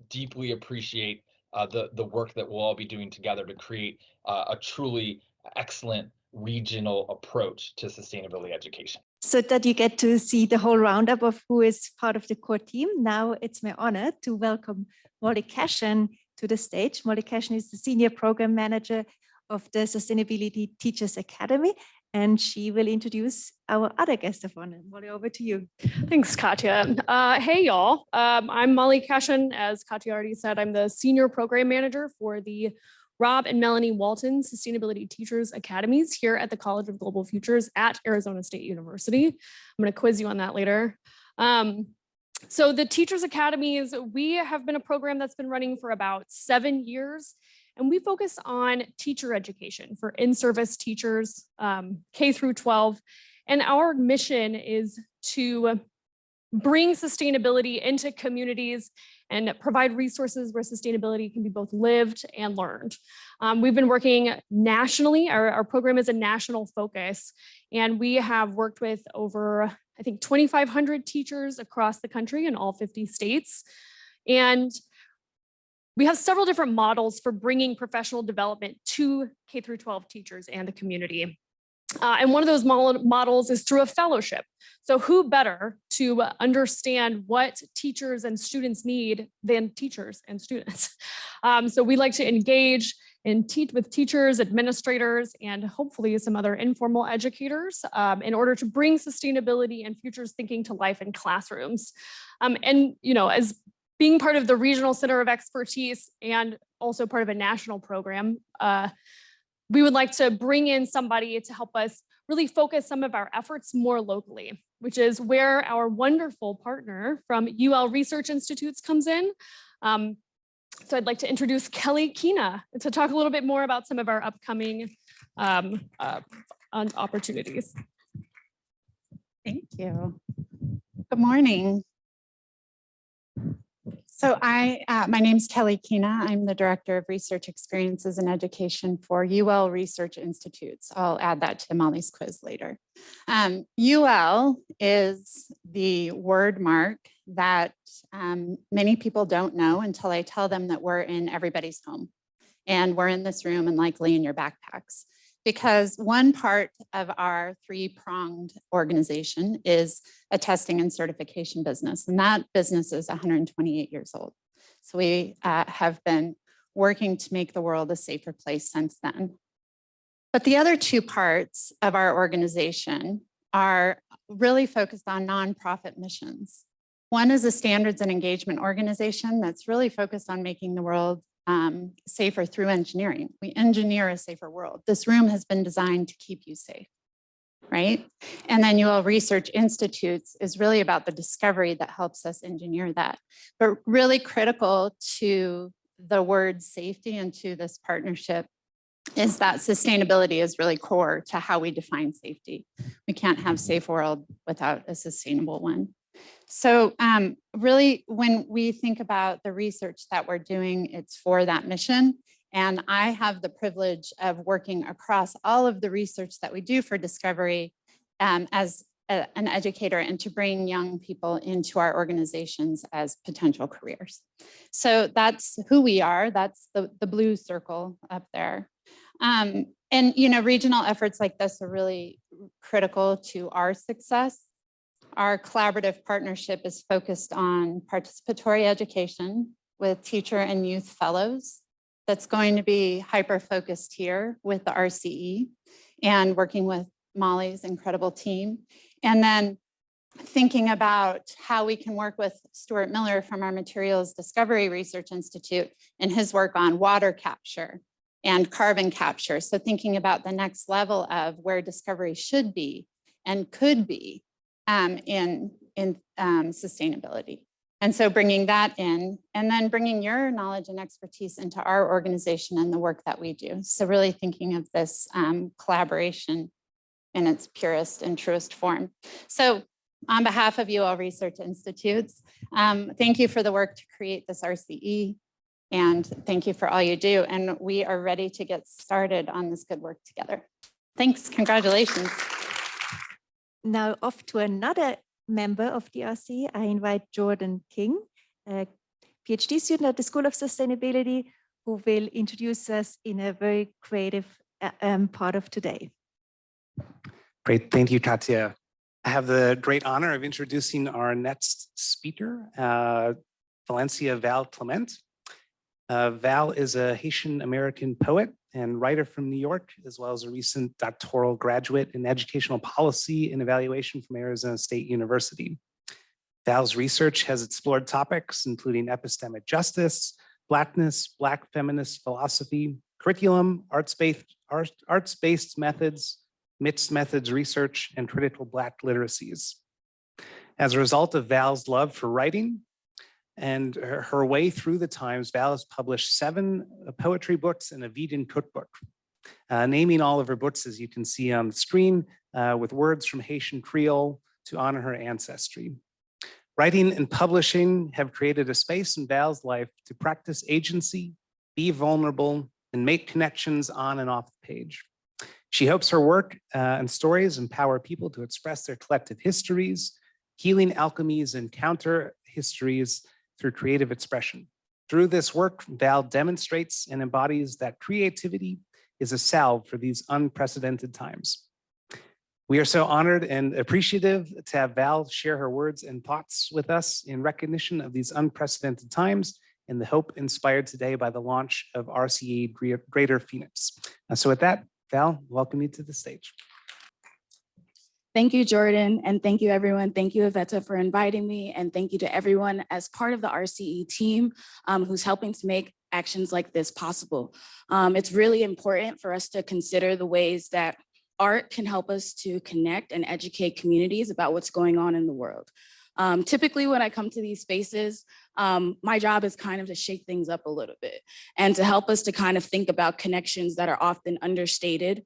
deeply appreciate the work that we'll all be doing together to create a truly excellent regional approach to sustainability education. So that you get to see the whole roundup of who is part of the core team. Now it's my honor to welcome Molly Cashin to the stage. Molly Cashin is the Senior Program Manager of the Sustainability Teachers Academy, and she will introduce our other guest of honor. Molly, over to you. Thanks, Katya. Hey, y'all. I'm Molly Cashin. As Katya already said, I'm the Senior Program Manager for the Rob and Melanie Walton Sustainability Teachers Academies here at the College of Global Futures at Arizona State University. I'm going to quiz you on that later. So the Teachers Academies, we have been a program that's been running for about 7 years, and we focus on teacher education for in-service teachers, K through 12. And our mission is to bring sustainability into communities and provide resources where sustainability can be both lived and learned. We've been working nationally. Our program is a national focus, and we have worked with over, I think, 2,500 teachers across the country in all 50 states. And we have several different models for bringing professional development to K through 12 teachers and the community. And one of those models is through a fellowship. So who better to understand what teachers and students need than teachers and students? So we like to engage and teach with teachers, administrators, and hopefully some other informal educators in order to bring sustainability and futures thinking to life in classrooms. And, you know, as being part of the Regional Center of Expertise and also part of a national program, we would like to bring in somebody to help us really focus some of our efforts more locally, which is where our wonderful partner from UL Research Institutes comes in. So I'd like to introduce Kelly Kina to talk a little bit more about some of our upcoming opportunities. Thank you. Good morning. So my name is Kelly Kina. I'm the Director of Research Experiences and Education for UL Research Institutes. I'll add that to Molly's quiz later. UL is the word mark that many people don't know until I tell them that we're in everybody's home and we're in this room and likely in your backpacks. Because one part of our three-pronged organization is a testing and certification business, and that business is 128 years old. So we have been working to make the world a safer place since then. But the other two parts of our organization are really focused on nonprofit missions. One is a standards and engagement organization that's really focused on making the world safer through engineering. We engineer a safer world. This room has been designed to keep you safe, right? And then UL Research Institutes is really about the discovery that helps us engineer that. But really critical to the word safety and to this partnership is that sustainability is really core to how we define safety. We can't have a safe world without a sustainable one. So really, when we think about the research that we're doing, it's for that mission. And I have the privilege of working across all of the research that we do for discovery as an educator and to bring young people into our organizations as potential careers. So that's who we are. That's the blue circle up there. And, you know, regional efforts like this are really critical to our success. Our collaborative partnership is focused on participatory education with teacher and youth fellows. That's going to be hyper-focused here with the RCE and working with Molly's incredible team. And then thinking about how we can work with Stuart Miller from our Materials Discovery Research Institute and his work on water capture and carbon capture. So thinking about the next level of where discovery should be and could be in sustainability. And so bringing that in and then bringing your knowledge and expertise into our organization and the work that we do. So really thinking of this collaboration in its purest and truest form. So on behalf of UL Research Institutes, thank you for the work to create this RCE, and thank you for all you do. And we are ready to get started on this good work together. Thanks, congratulations. Now off to another member of the RCE. I invite Jordan King, a PhD student at the School of Sustainability, who will introduce us in a very creative part of today. Great, thank you, Katya. I have the great honor of introducing our next speaker, Valencia Val Clement. Val is a Haitian American poet and writer from New York, as well as a recent doctoral graduate in educational policy and evaluation from Arizona State University. Val's research has explored topics including epistemic justice, Blackness, Black feminist philosophy, curriculum, arts-based methods, mixed methods research, and critical Black literacies. As a result of Val's love for writing and her way through the times, Val has published 7 poetry books and a vegan cookbook. Naming all of her books, as you can see on the screen, with words from Haitian Creole to honor her ancestry. Writing and publishing have created a space in Val's life to practice agency, be vulnerable, and make connections on and off the page. She hopes her work and stories empower people to express their collective histories, healing alchemies, and counter histories through creative expression. Through this work, Val demonstrates and embodies that creativity is a salve for these unprecedented times. We are so honored and appreciative to have Val share her words and thoughts with us in recognition of these unprecedented times and the hope inspired today by the launch of RCE Greater Phoenix. So with that, Val, welcome you to the stage. Thank you, Jordan, and thank you, everyone. Thank you, Iveta, for inviting me, and thank you to everyone as part of the RCE team who's helping to make actions like this possible. It's really important for us to consider the ways that art can help us to connect and educate communities about what's going on in the world. Typically, when I come to these spaces, my job is kind of to shake things up a little bit and to help us to kind of think about connections that are often understated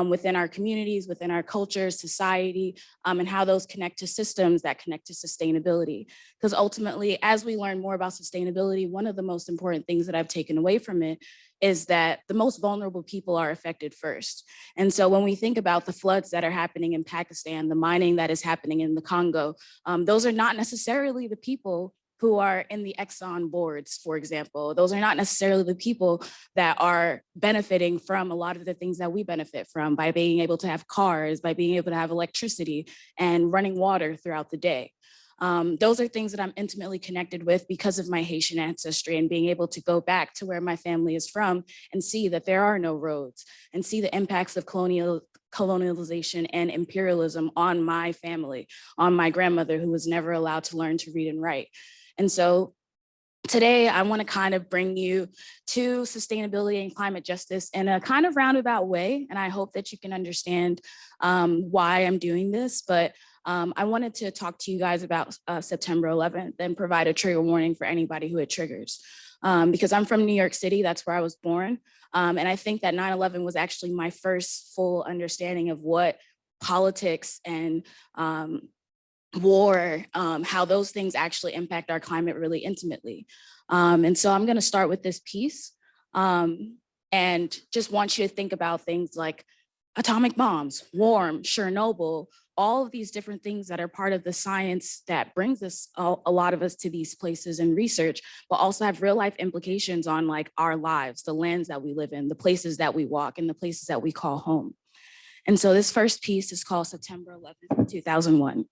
within our communities, within our culture, society, and how those connect to systems that connect to sustainability. Because ultimately, as we learn more about sustainability, one of the most important things that I've taken away from it is that the most vulnerable people are affected first. And so when we think about the floods that are happening in Pakistan, the mining that is happening in the Congo, those are not necessarily the people who are in the Exxon boards, for example. Those are not necessarily the people that are benefiting from a lot of the things that we benefit from by being able to have cars, by being able to have electricity and running water throughout the day. Those are things that I'm intimately connected with because of my Haitian ancestry and being able to go back to where my family is from and see that there are no roads and see the impacts of colonialization and imperialism on my family, on my grandmother who was never allowed to learn to read and write. And so today, I want to kind of bring you to sustainability and climate justice in a kind of roundabout way. And I hope that you can understand why I'm doing this. But I wanted to talk to you guys about September 11th and provide a trigger warning for anybody who it triggers. Because I'm from New York City, that's where I was born. And I think that 9/11 was actually my first full understanding of what politics and war, how those things actually impact our climate really intimately. And so I'm gonna start with this piece and just want you to think about things like atomic bombs, warm, Chernobyl, all of these different things that are part of the science that brings us, a lot of us to these places and research, but also have real life implications on like our lives, the lands that we live in, the places that we walk, and the places that we call home. And so this first piece is called September 11th, 2001.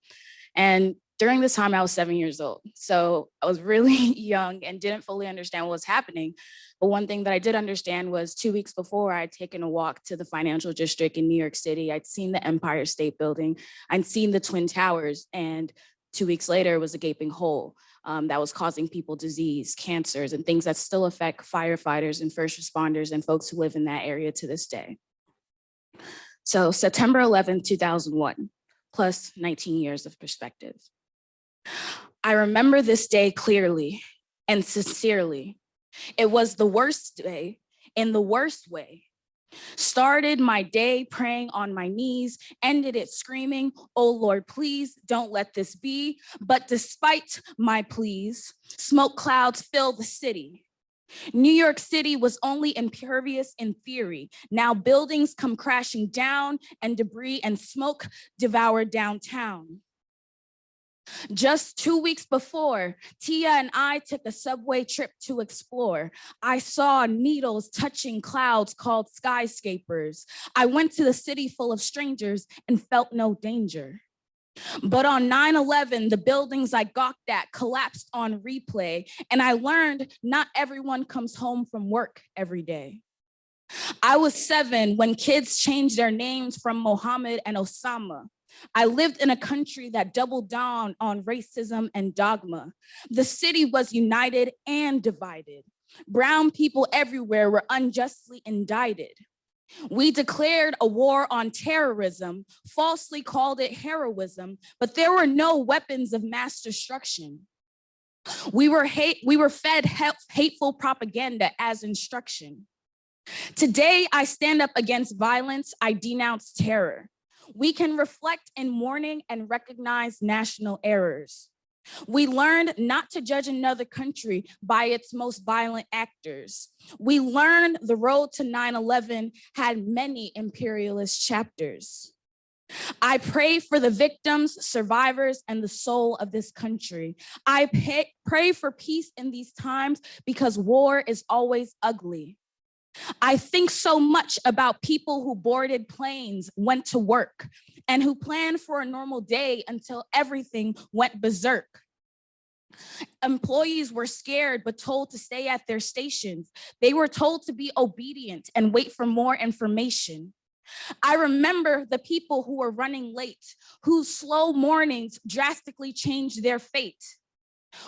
And during this time, I was 7 years old. So I was really young and didn't fully understand what was happening. But one thing that I did understand was 2 weeks before, I'd taken a walk to the financial district in New York City. I'd seen the Empire State Building. I'd seen the Twin Towers. And 2 weeks later, it was a gaping hole that was causing people disease, cancers, and things that still affect firefighters and first responders and folks who live in that area to this day. So September 11th, 2001, plus 19 years of perspective. I remember this day clearly and sincerely. It was the worst day in the worst way. Started my day praying on my knees, ended it screaming, "Oh Lord, please don't let this be." But despite my pleas, smoke clouds filled the city. New York City was only impervious in theory. Now buildings come crashing down and debris and smoke devour downtown. Just 2 weeks before, Tia and I took a subway trip to explore. I saw needles touching clouds called skyscrapers. I went to the city full of strangers and felt no danger. But on 9/11, the buildings I gawked at collapsed on replay, and I learned not everyone comes home from work every day. I was 7 when kids changed their names from Mohammed and Osama. I lived in a country that doubled down on racism and dogma. The city was united and divided. Brown people everywhere were unjustly indicted. We declared a war on terrorism, falsely called it heroism, but there were no weapons of mass destruction. We were fed hateful propaganda as instruction. Today, I stand up against violence. I denounce terror. We can reflect in mourning and recognize national errors. We learned not to judge another country by its most violent actors. We learned the road to 9/11 had many imperialist chapters. I pray for the victims, survivors, and the soul of this country. I pray for peace in these times because war is always ugly. I think so much about people who boarded planes, went to work, and who planned for a normal day until everything went berserk. Employees were scared but told to stay at their stations. They were told to be obedient and wait for more information. I remember the people who were running late, whose slow mornings drastically changed their fate.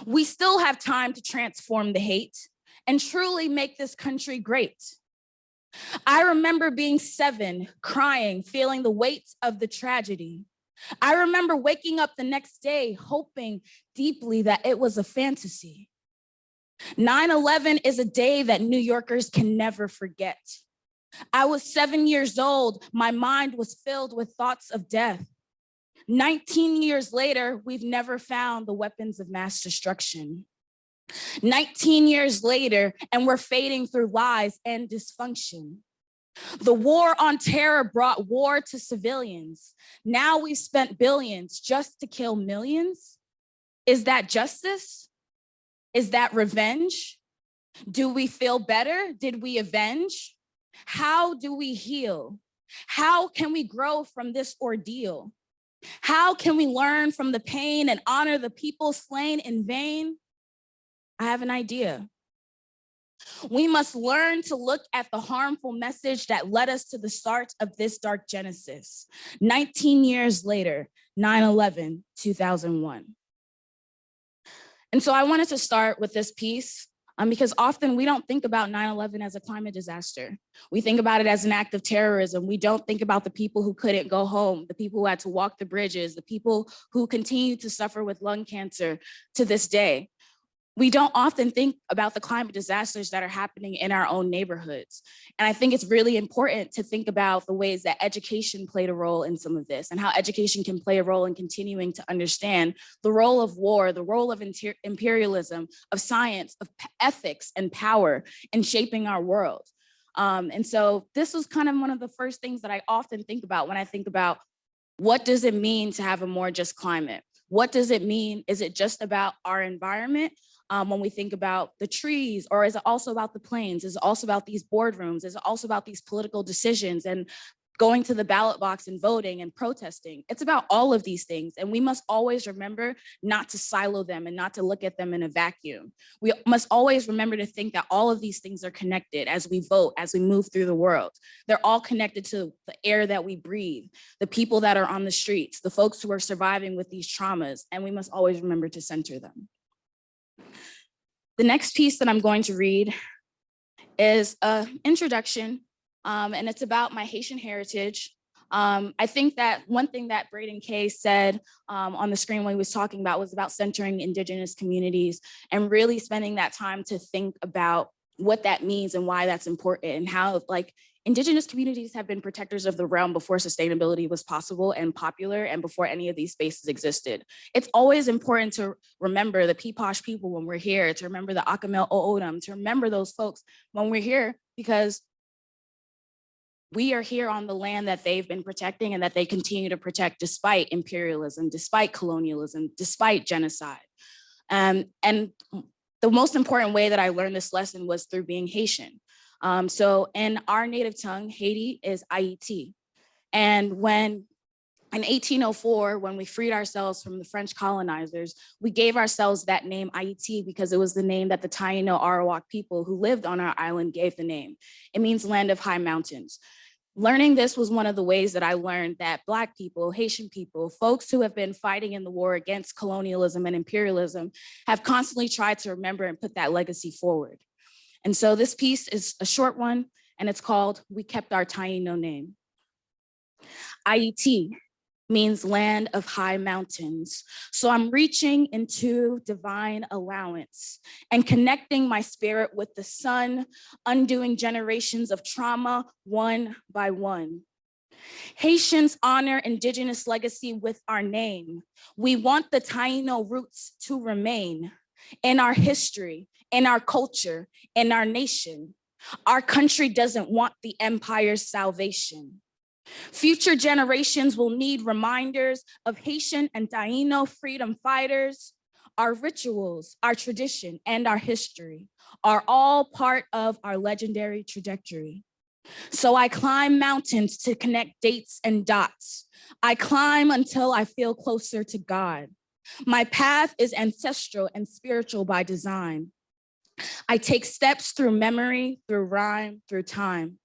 We still have time to transform the hate and truly make this country great. I remember being 7, crying, feeling the weight of the tragedy. I remember waking up the next day, hoping deeply that it was a fantasy. 9/11 is a day that New Yorkers can never forget. I was 7 years old. My mind was filled with thoughts of death. 19 years later, we've never found the weapons of mass destruction. 19 years later, and we're fading through lies and dysfunction. The war on terror brought war to civilians. Now we've spent billions just to kill millions. Is that justice? Is that revenge? Do we feel better? Did we avenge? How do we heal? How can we grow from this ordeal? How can we learn from the pain and honor the people slain in vain? I have an idea. We must learn to look at the harmful message that led us to the start of this dark genesis. 19 years later, 9/11, 2001. And so I wanted to start with this piece because often we don't think about 9/11 as a climate disaster. We think about it as an act of terrorism. We don't think about the people who couldn't go home, the people who had to walk the bridges, the people who continue to suffer with lung cancer to this day. We don't often think about the climate disasters that are happening in our own neighborhoods. And I think it's really important to think about the ways that education played a role in some of this and how education can play a role in continuing to understand the role of war, the role of imperialism, of science, of ethics and power in shaping our world. And so this was kind of one of the first things that I often think about when I think about what does it mean to have a more just climate? What does it mean? Is it just about our environment? When we think about the trees, or is it also about the planes? Is it also about these boardrooms? Is it also about these political decisions and going to the ballot box and voting and protesting? It's about all of these things. And we must always remember not to silo them and not to look at them in a vacuum. We must always remember to think that all of these things are connected as we vote, as we move through the world. They're all connected to the air that we breathe, the people that are on the streets, the folks who are surviving with these traumas, and we must always remember to center them. The next piece that I'm going to read is an introduction, and it's about my Haitian heritage. I think that one thing that Braden Kay said on the screen when he was talking about was about centering Indigenous communities and really spending that time to think about what that means and why that's important and how Indigenous communities have been protectors of the realm before sustainability was possible and popular and before any of these spaces existed. It's always important to remember the Peeposh people when we're here, to remember the Acamel O'odham, to remember those folks when we're here, because we are here on the land that they've been protecting and that they continue to protect despite imperialism, despite colonialism, despite genocide. And the most important way that I learned this lesson was through being Haitian. So in our native tongue, Haiti is Haiti. And when in 1804, when we freed ourselves from the French colonizers, we gave ourselves that name Haiti because it was the name that the Taino Arawak people who lived on our island gave the name. It means land of high mountains. Learning this was one of the ways that I learned that Black people, Haitian people, folks who have been fighting in the war against colonialism and imperialism have constantly tried to remember and put that legacy forward. And so this piece is a short one, and it's called We Kept Our Taino Name. IET means land of high mountains. So I'm reaching into divine allowance and connecting my spirit with the sun, undoing generations of trauma one by one. Haitians honor indigenous legacy with our name. We want the Taino roots to remain in our history, in our culture, in our nation. Our country doesn't want the empire's salvation. Future generations will need reminders of Haitian and Taino freedom fighters. Our rituals, our tradition, and our history are all part of our legendary trajectory. So I climb mountains to connect dates and dots. I climb until I feel closer to God. My path is ancestral and spiritual by design. I take steps through memory, through rhyme, through time.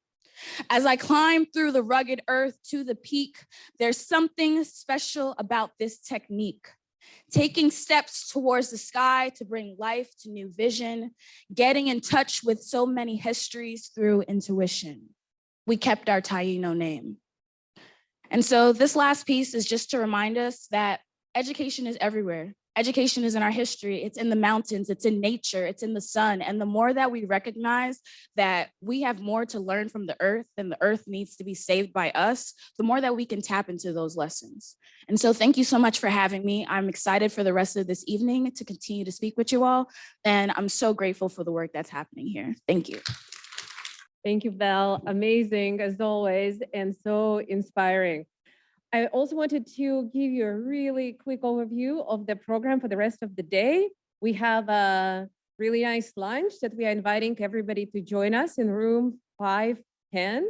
As I climb through the rugged earth to the peak, there's something special about this technique. Taking steps towards the sky to bring life to new vision, getting in touch with so many histories through intuition. We kept our Taino name. And so this last piece is just to remind us that education is everywhere. Education is in our history. It's in the mountains, it's in nature, it's in the sun. And the more that we recognize that we have more to learn from the earth than the earth needs to be saved by us, the more that we can tap into those lessons. And so thank you so much for having me. I'm excited for the rest of this evening to continue to speak with you all. And I'm so grateful for the work that's happening here. Thank you. Thank you, Val. Amazing as always, and so inspiring. I also wanted to give you a really quick overview of the program for the rest of the day. We have a really nice lunch that we are inviting everybody to join us in room 510,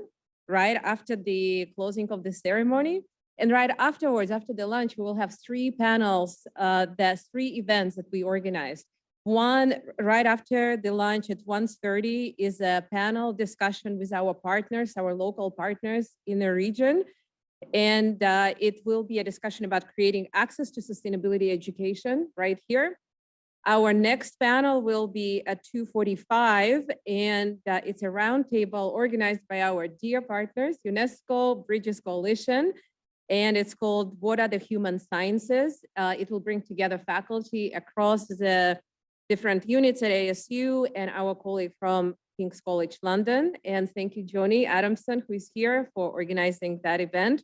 right after the closing of the ceremony. And right afterwards, after the lunch, we will have 3 panels, that's 3 events that we organized. One, right after the lunch at 1:30 is a panel discussion with our partners, our local partners in the region. And it will be a discussion about creating access to sustainability education right here. Our next panel will be at 2:45, and it's a roundtable organized by our dear partners, UNESCO, Bridges Coalition, and it's called What Are the Human Sciences? It will bring together faculty across the different units at ASU and our colleague from King's College London. And thank you, Joni Adamson, who is here, for organizing that event.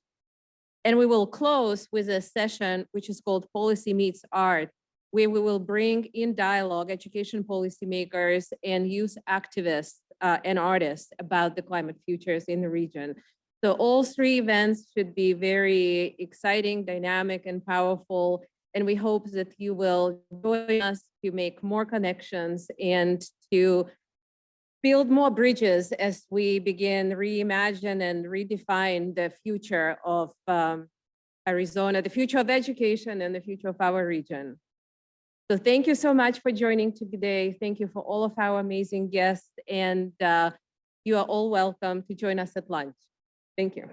And we will close with a session which is called Policy Meets Art, where we will bring in dialogue education policymakers and youth activists and artists about the climate futures in the region. So all 3 events should be very exciting, dynamic, and powerful. And we hope that you will join us to make more connections and to build more bridges as we begin reimagine and redefine the future of Arizona, the future of education, and the future of our region. So thank you so much for joining today. Thank you for all of our amazing guests, and you are all welcome to join us at lunch. Thank you.